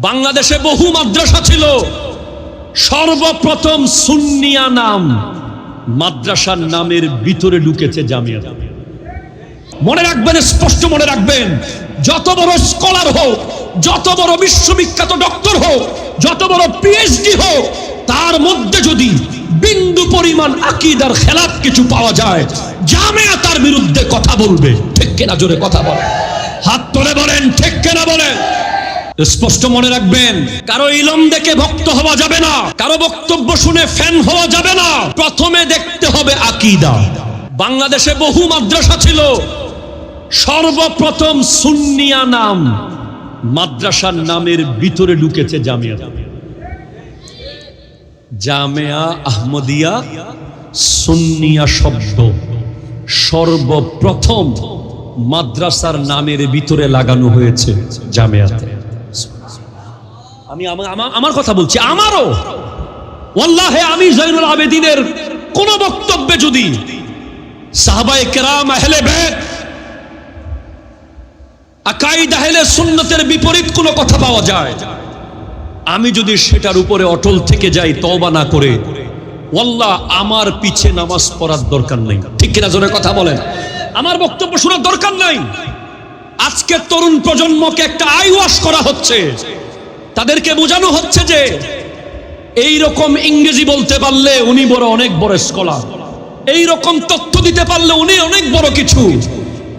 বাংলাদেশে বহু মাদ্রাসা ছিল, সর্বপ্রথম সুন্নিয়া নাম মাদ্রাসার নামের ভিতরে ঢুকেছে জামিয়া। মনে রাখবেন, স্পষ্ট মনে রাখবেন, যত বড় স্কলার হোক, যত বড় বিশ্ববিখ্যাত ডক্টর হোক, যত বড় পিএইচডি হোক, তার মধ্যে যদি বিন্দু পরিমাণ আকীদার খেলাফ কিছু পাওয়া যায়, জামিয়া তার বিরুদ্ধে কথা বলবে। ঠিক কিনা? জোরে কথা বলেন, হাত তুলে বলেন ঠিক কিনা বলেন। স্পষ্ট মনে রাখবেন, কারো ইলম দেখে ভক্ত হওয়া যাবে না, কারো বক্তব্য শুনে ফ্যান হওয়া যাবে না। প্রথমে দেখতে হবে আকীদা। বাংলাদেশে বহু মাদ্রাসা ছিল, সর্বপ্রথম সুন্নিয়া নাম মাদ্রাসার নামের ভিতরে ঢুকেছে জামিয়া। জামিয়া আহমদিয়া সুন্নিয়া শব্দ সর্বপ্রথম মাদ্রাসার নামের ভিতরে লাগানো হয়েছে জামিয়াতে। আমি আমার কথা বলছি, আমারও ওয়াল্লাহি আমি জয়নুল আবেদিনের কোন বক্তব্যে যদি সাহাবায়ে কেরাম আহলে বাইত আকাইদ আহলে সুন্নতের বিপরীত কোনো কথা পাওয়া যায়, আমি যদি সেটার উপরে অটল থেকে যাই তওবা না করে, ওয়াল্লাহ আমার পিছে নামাজ পড়ার দরকার নেই। ঠিক কিনা? জোরে কথা বলেন। আমার বক্তব্য শোনার দরকার নাই। আজকে তরুণ প্রজন্মকে একটা আই ওয়াশ করা হচ্ছে, তাদেরকে বোঝানো হচ্ছে যে এই রকম ইংরেজি বলতে পারলে উনি বড় অনেক বড় স্কলার, এই রকম তথ্য দিতে পারলে উনি অনেক বড় কিছু,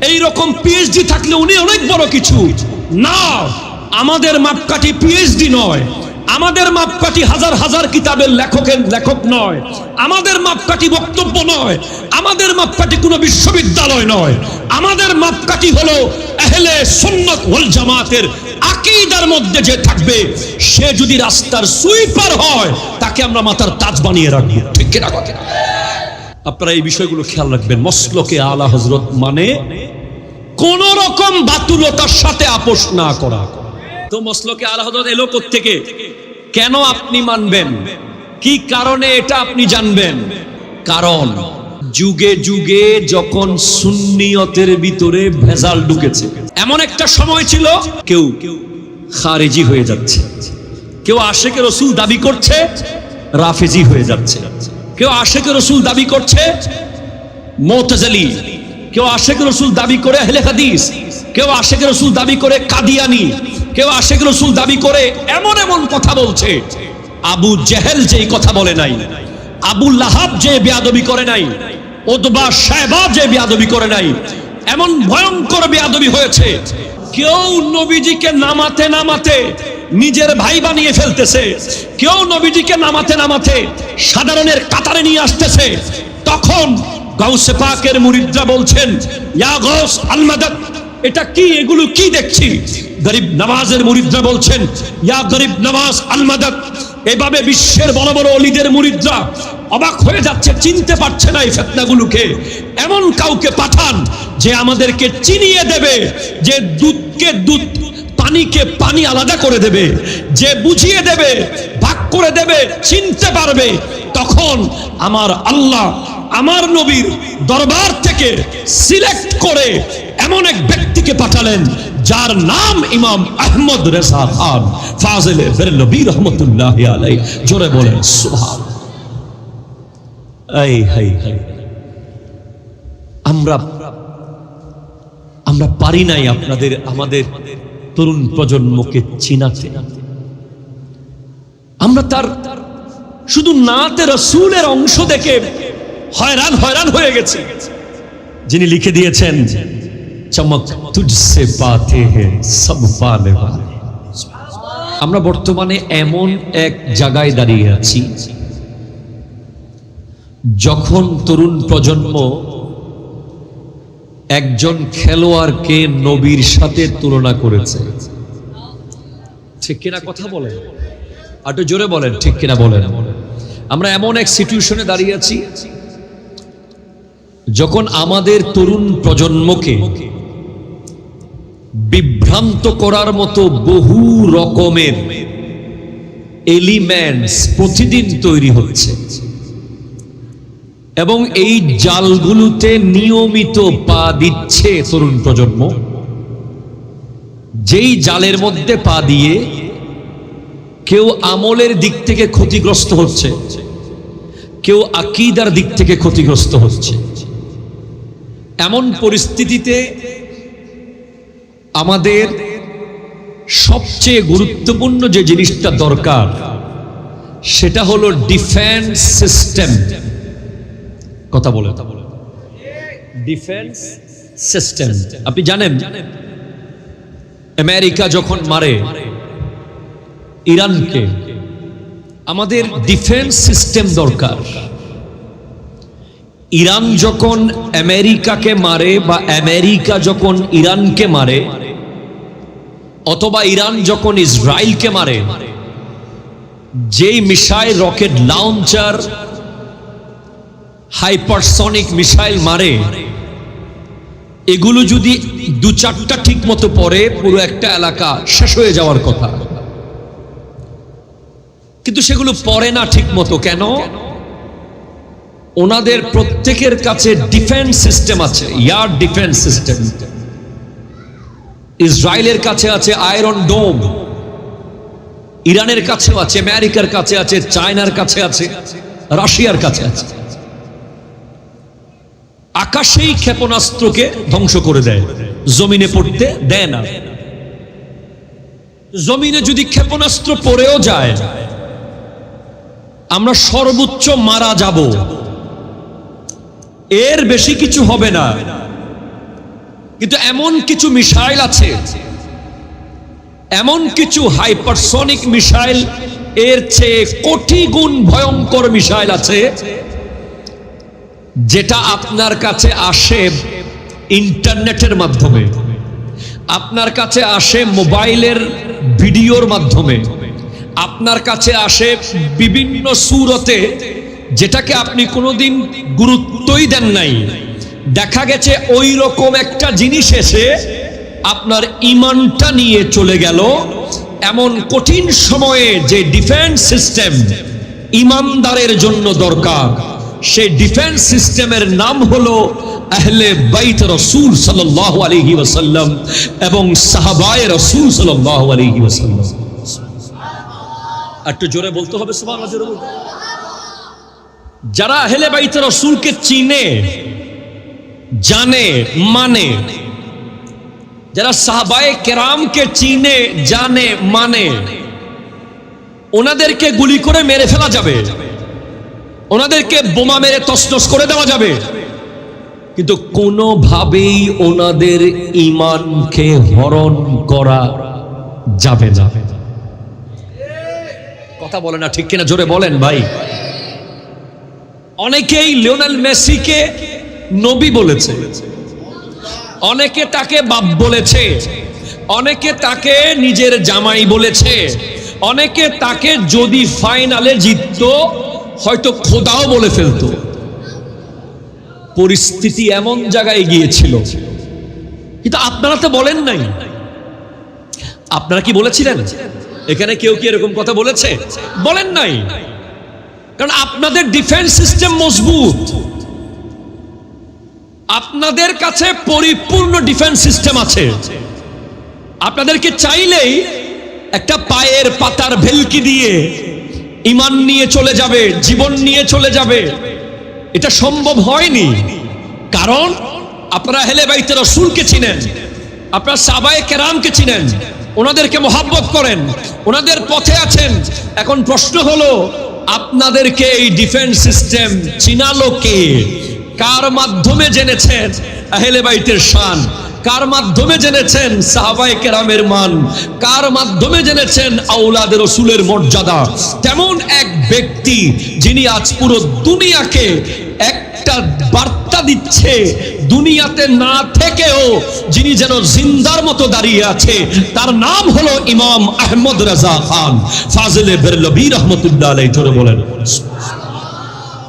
এই রকম পিএইচডি থাকলে উনি অনেক বড় কিছু। না, আমাদের মাপকাঠি পিএইচডি নয়, আমাদের মাপকাঠি হাজার হাজার কিতাবের লেখক নয়, আমাদের মাপকাঠি বক্তব্য নয়, আমাদের মাপকাঠি কোনো বিশ্ববিদ্যালয় নয়। আমাদের মাপকাঠি হলো আহলে সুন্নাত ওয়াল জামাতের আকীদার মধ্যে যে থাকবে, সে যদি রাস্তার সুইপার হয় তাকে আমরা মাথার তাজ বানিয়ে রাখবো। ঠিক কিনা কথা? আপনারা এই বিষয়গুলো খেয়াল রাখবেন। মসলকে আলা হযরত মানে কোন রকম বাতুলতার সাথে আপোষ না করা। তো মসলকে আলা হযরত এলো কোত্থেকে? কেন আপনি মানবেন? কি কারণে এটা আপনি জানবেন? কারণ যুগে যুগে যখন সুন্নিয়তের ভিতরে ভেজাল ঢুকেছে, এমন একটা সময় ছিল কেউ খারেজি হয়ে যাচ্ছে, কেউ আশেকে রসুল দাবি করছে রাফেজি হয়ে যাচ্ছে, কেউ আশেকে রসুল দাবি করছে মুতাজিলি, কেউ আশেকে রসুল দাবি করে আহলে হাদিস, কেউ আশেকে রসুল দাবি করে কাদিয়ানি, কেউ আশেকে রসুল দাবি করে এমন এমন কথা বলছে। আবু জেহেল যেই কথা বলে নাই, আবু লাহাব যে বেয়াদবি করে নাই, উতবা শায়বা যে বেয়াদবি করে নাই, এমন ভয়ঙ্কর বেয়াদবি হয়েছে। কেউ নবীজিকে নামাতে নামাতে নিজের ভাই বানিয়ে ফেলতেছে, কেউ নবীজিকে নামাতে নামাতে সাধারণের কাতারে নিয়ে আসতেছে। তখন গাউসে পাকের মুরিদরা বলছেন, ইয়া গাউস আল মাদাদ, এটা কি, এগুলো কি দেখছি? গরিব নওয়াজের মুরিদরা বলছেন, ইয়া গরিব নওয়াজ আল মাদাদ। এভাবে বিশ্বের বড় বড় অলিদের মুরিদরা অবাক হয়ে যাচ্ছে, চিনতে পারছে না এই ফিতনাগুলোকে। এমন কাউকে পাঠান যে আমাদেরকে চিনিয়ে দেবে, যে দুধকে দুধ, পানিকে পানি আলাদা করে দেবে, যে বুঝিয়ে দেবে, ভাগ করে দেবে, চিনতে পারবে। তখন আমার আল্লাহ আমার নবীর দরবার থেকে সিলেক্ট করে এমন এক ব্যক্তিকে পাঠালেন যার নাম ইমাম আহমদ রেজা খান ফাজিলে বেরলভী রহমতুল্লাহি আলাইহি। জোরে বলেন সুবহান। এই হাই হাই, আমরা পারি নাই আমাদের তরুণ প্রজন্মকে চিনাতে। আমরা তার শুধু নাতে রাসূলের অংশ দেখে হয়রান হয়ে গেছে। যিনি লিখে দিয়েছেন, চমক তুঝসে পাতে হ্যায় সব পানে ওয়ালে। আমরা বর্তমানে এমন এক জায়গায় দাঁড়িয়ে আছি, যখন তরুণ প্রজন্ম একজন খেলোয়াড়কে নবীর সাথে তুলনা করেছে। ঠিক কিনা কথা বলেন? একটু জোরে বলেন ঠিক কিনা বলেন। আমরা এমন এক সিচুয়েশনে দাঁড়িয়ে আছি, যখন আমাদের তরুণ প্রজন্মকে বিভ্রান্ত করার মতো বহু রকমের এলিমেন্টস প্রতিদিন তৈরি হচ্ছে, এবং এই জালগুলোতে নিয়মিত পা দিচ্ছে তরুণ প্রজন্ম। যেই জালের মধ্যে পা দিয়ে কেউ আমলের দিক থেকে ক্ষতিগ্রস্ত হচ্ছে, কেউ আকীদার দিক থেকে ক্ষতিগ্রস্ত হচ্ছে। এমন পরিস্থিতিতে আমাদের সবচেয়ে গুরুত্বপূর্ণ যে জিনিসটা দরকার সেটা হলো ডিফেন্স সিস্টেম। কথা বলে ডিফেন্স সিস্টেম। আপনি জানেন আমেরিকা যখন মারে ইরানকে, আমাদের ডিফেন্স সিস্টেম দরকার। ইরান যখন আমেরিকাকে মারে বা আমেরিকা যখন ইরানকে মারে অথবা ইরান যখন ইসরায়েলকে মারে, যেই missile, rocket launcher, hypersonic missile মারে, এগুলো যদি দু চারটা ঠিক মতো পড়ে পুরো একটা এলাকা শেষ হয়ে যাওয়ার কথা, কিন্তু সেগুলো পড়ে না ঠিক মতো। কেন? ওনাদের প্রত্যেকের কাছে ডিফেন্স সিস্টেম আছে, এয়ার ডিফেন্স সিস্টেম। ইসরায়েলের কাছে আছে আয়রন ডোম, ইরানের কাছেও আছে, আমেরিকার কাছে আছে, চায়নার কাছে আছে, রাশিয়ার কাছে আছে। আকাশেই ক্ষেপণাস্ত্রকে ধ্বংস করে দেয়, জমিনে পড়তে দেয় না। জমিনে যদি ক্ষেপণাস্ত্র পড়েও যায় আমরা সর্বোচ্চ মারা যাব, এর বেশি কিছু হবে না। কিন্তু এমন কিছু মিসাইল আছে, এমন কিছু হাইপারসনিক মিসাইল, এর চেয়ে কোটি গুণ ভয়ঙ্কর মিসাইল আছে, যেটা আপনার কাছে আসে ইন্টারনেটের মাধ্যমে, আপনার কাছে আসে মোবাইলের ভিডিওর মাধ্যমে, আপনার কাছে আসে বিভিন্ন সূরতে, যেটাকে আপনি কোনোদিন গুরুত্বই দেন নাই। দেখা গেছে ওই রকম একটা জিনিস এসে আপনার ঈমানটা নিয়ে চলে গেল। এমন কঠিন সময়ে যে ডিফেন্স সিস্টেম ঈমানদারের জন্য দরকার, সেই ডিফেন্স সিস্টেমের নাম হলো আহলে বাইত রাসূল সাল্লাল্লাহু আলাইহি ওয়াসাল্লাম এবং সাহাবায়ে রাসূল সাল্লাল্লাহু আলাইহি ওয়াসাল্লাম। একটু জোরে বলতে হবে সুবহানাল্লাহ, জোরে বলতে। যারা আহলে বাইত রাসূলকে চিনে, জানে, মানে, যারা সাহাবায়ে কেরামকে চিনে, জানে, মানে, ওনাদেরকে গুলি করে মেরে ফেলা যাবে, ওনাদেরকে বোমা মেরে তছনছ করে দেওয়া যাবে, কিন্তু কোনোভাবেই ওনাদের ঈমানকে হরণ করা যাবে না। কথা বলে না, ঠিক কিনা? জোরে বলেন ভাই। অনেকেই লিওনেল মেসিকে নবী বলেছে, অনেকে তাকে বাপ বলেছে, অনেকে তাকে নিজের জামাই বলেছে, অনেকে তাকে যদি ফাইনালে জিততো হয়তো খোদাও বলে ফেলতো। পরিস্থিতি এমন জায়গায় গিয়েছিল, কিন্তু আপনারা তো বলেন নাই। আপনারা কি বলেছিলেন? এখানে কেউ কি এরকম কথা বলেছে? বলেন নাই, কারণ আপনাদের ডিফেন্স সিস্টেম মজবুত, আপনাদের কাছে পরিপূর্ণ ডিফেন্স সিস্টেম আছে। আপনাদেরকে চাইলেই একটা পায়ের পাতার ভেলকি দিয়ে ঈমান নিয়ে চলে যাবে, জীবন নিয়ে চলে যাবে। এটা সম্ভব হয়নি, কারণ আপনারা আহলে বাইত রাসূলকে চিনেন, আপনারা সাহাবায়ে কেরামকে চিনেন, ওনাদেরকে মহব্বত করেন, ওনাদের পথে আছেন। এখন প্রশ্ন হলো, আপনাদেরকে এই ডিফেন্স সিস্টেম চিনালো কে? কার মাধ্যমে জেনেছেন আহলে বাইতের শান? কার মাধ্যমে জেনেছেন সাহাবায়ে কেরামের মান? কার মাধ্যমে জেনেছেন আওলাদ রাসূলের মর্যাদা? তেমন এক ব্যক্তি যিনি আজ পুরো দুনিয়াকে একটা বার্তা দিচ্ছে, দুনিয়াতে না থেকেও যিনি যেন জিন্দার মতো দাঁড়িয়ে আছে, তার নাম হলো ইমাম আহমদ রাজা খান ফাজিলে বেরলভী রহমতুল্লাহ আলাইহি। জোরে বলেন।